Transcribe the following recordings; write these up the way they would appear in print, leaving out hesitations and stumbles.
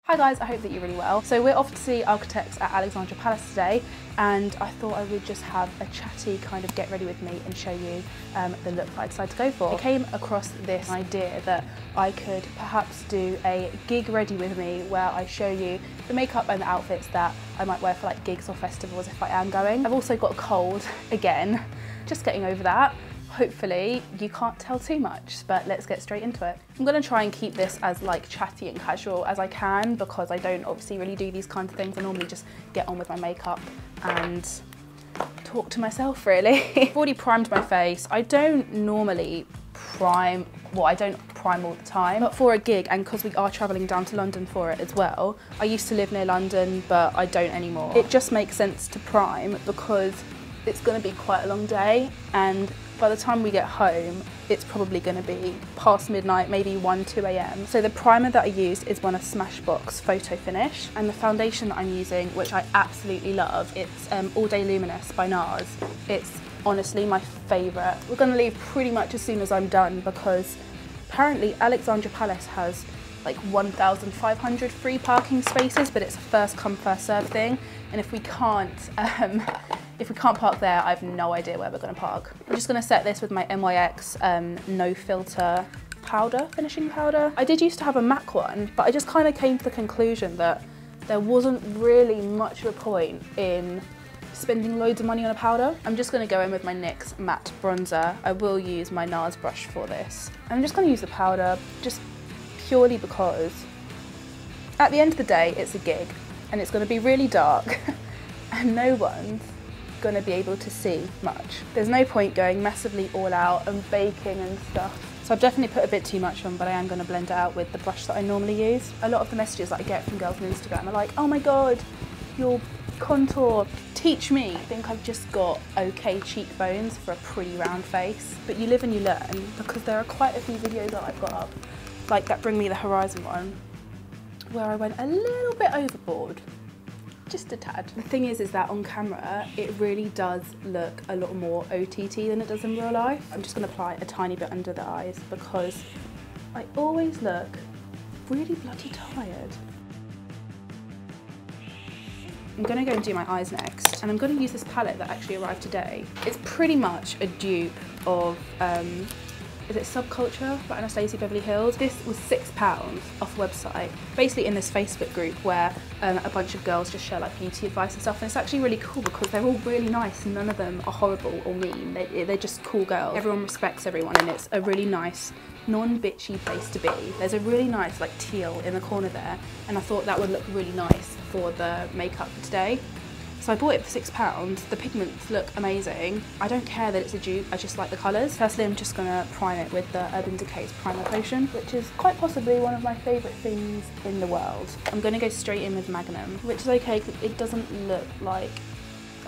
Hi guys, I hope that you're really well. So we're off to see architects at Alexandra Palace today, and I thought I would just have a chatty kind of get ready with me and show you the look that I decided to go for. I came across this idea that I could perhaps do a gig ready with me where I show you the makeup and the outfits that I might wear for like gigs or festivals if I am going. I've also got a cold again, just getting over that. Hopefully you can't tell too much, but let's get straight into it. I'm gonna try and keep this as like chatty and casual as I can because I don't obviously really do these kinds of things. I normally just get on with my makeup and talk to myself really. I've already primed my face. I don't normally prime, well I don't prime all the time, but for a gig and because we are travelling down to London for it as well, I used to live near London but I don't anymore. It just makes sense to prime because it's gonna be quite a long day, and by the time we get home, it's probably going to be past midnight, maybe 1, 2 a.m. So the primer that I used is one of Smashbox Photo Finish, and the foundation that I'm using, which I absolutely love, it's All Day Luminous by NARS. It's honestly my favourite. We're going to leave pretty much as soon as I'm done because apparently Alexandra Palace has like 1,500 free parking spaces, but it's a first come first serve thing, and if we can't park there, I have no idea where we're going to park. I'm just going to set this with my NYX No Filter powder, finishing powder. I did used to have a MAC one, but I just kind of came to the conclusion that there wasn't really much of a point in spending loads of money on a powder. I'm just going to go in with my NYX matte bronzer. I will use my NARS brush for this. I'm just going to use the powder just purely because at the end of the day, it's a gig and it's going to be really dark and no one's going to be able to see much. There's no point going massively all out and baking and stuff. So I've definitely put a bit too much on, but I am going to blend it out with the brush that I normally use. A lot of the messages that I get from girls on Instagram are like, oh my god, your contour, teach me. I think I've just got okay cheekbones for a pretty round face, but you live and you learn because there are quite a few videos that I've got up, like that Bring Me the Horizon one, where I went a little bit overboard. Just a tad. The thing is that on camera, it really does look a lot more OTT than it does in real life. I'm just gonna apply a tiny bit under the eyes because I always look really bloody tired. I'm gonna go and do my eyes next, and I'm gonna use this palette that actually arrived today. It's pretty much a dupe of, is it Subculture by Anastasia Beverly Hills? This was £6 off the website, basically in this Facebook group where a bunch of girls just share like beauty advice and stuff, and it's actually really cool because they're all really nice and none of them are horrible or mean. They're just cool girls. Everyone respects everyone and it's a really nice, non-bitchy place to be. There's a really nice like teal in the corner there, and I thought that would look really nice for the makeup for today. So I bought it for £6. The pigments look amazing. I don't care that it's a dupe, I just like the colours. Firstly, I'm just gonna prime it with the Urban Decay's Primer Potion, which is quite possibly one of my favourite things in the world. I'm gonna go straight in with Magnum, which is okay because it doesn't look like,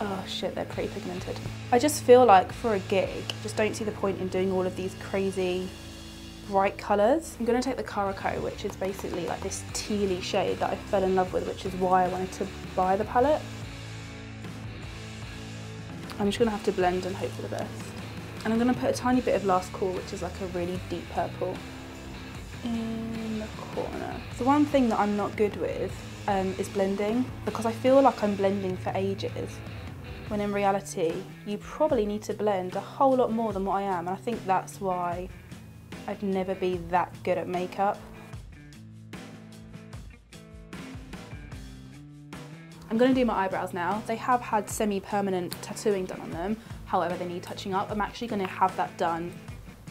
oh shit, they're pretty pigmented. I just feel like for a gig, just don't see the point in doing all of these crazy bright colours. I'm going to take the Caraco, which is basically like this tealy shade that I fell in love with, which is why I wanted to buy the palette. I'm just going to have to blend and hope for the best. And I'm going to put a tiny bit of Last Call, which is like a really deep purple, in the corner. The one thing that I'm not good with is blending, because I feel like I'm blending for ages, when in reality you probably need to blend a whole lot more than what I am, and I think that's why I'd never be that good at makeup. I'm going to do my eyebrows now. They have had semi-permanent tattooing done on them, however they need touching up. I'm actually going to have that done,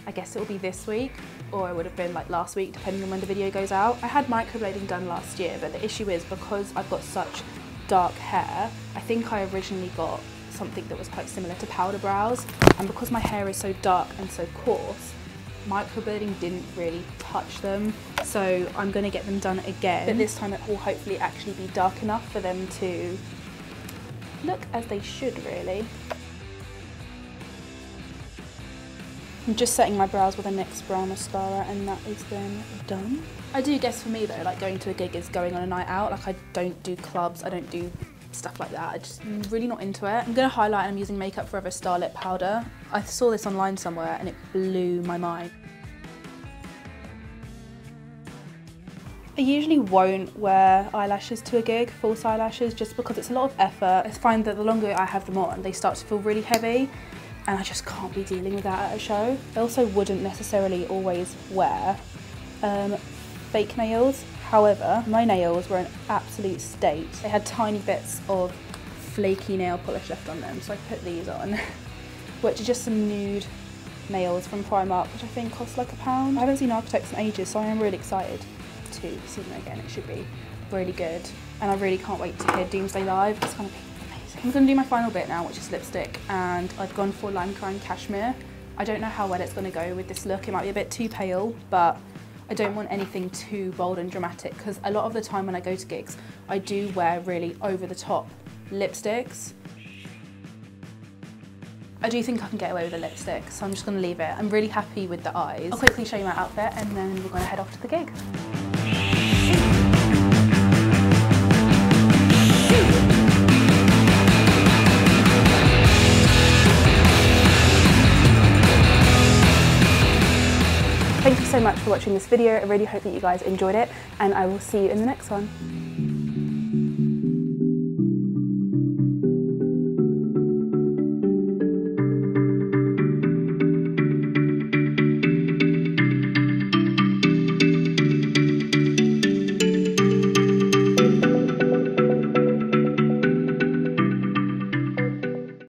I guess it will be this week, or it would have been like last week depending on when the video goes out. I had microblading done last year, but the issue is because I've got such dark hair, I think I originally got something that was quite similar to powder brows, and because my hair is so dark and so coarse, microblading didn't really touch them, so I'm going to get them done again, but this time it will hopefully actually be dark enough for them to look as they should really. I'm just setting my brows with a NYX brow mascara and that is then done. I do guess for me though, like going to a gig is going on a night out. Like I don't do clubs, I don't do stuff like that. I'm really not into it. I'm going to highlight and I'm using Makeup Forever Starlit Powder. I saw this online somewhere and it blew my mind. I usually won't wear eyelashes to a gig, false eyelashes, just because it's a lot of effort. I find that the longer I have them on, they start to feel really heavy, and I just can't be dealing with that at a show. I also wouldn't necessarily always wear fake nails. However, my nails were an absolute state. They had tiny bits of flaky nail polish left on them, so I put these on, which are just some nude nails from Primark, which I think cost like £1. I haven't seen Architects in ages, so I am really excited to see them again. It should be really good, and I really can't wait to hear Doomsday live. It's going to be amazing. I'm going to do my final bit now, which is lipstick, and I've gone for Lime Crime Cashmere. I don't know how well it's going to go with this look. It might be a bit too pale, but I don't want anything too bold and dramatic, because a lot of the time when I go to gigs, I do wear really over-the-top lipsticks. I do think I can get away with the lipstick, so I'm just going to leave it. I'm really happy with the eyes. I'll quickly show you my outfit, and then we're going to head off to the gig. Thank you so much for watching this video. I really hope that you guys enjoyed it, and I will see you in the next one.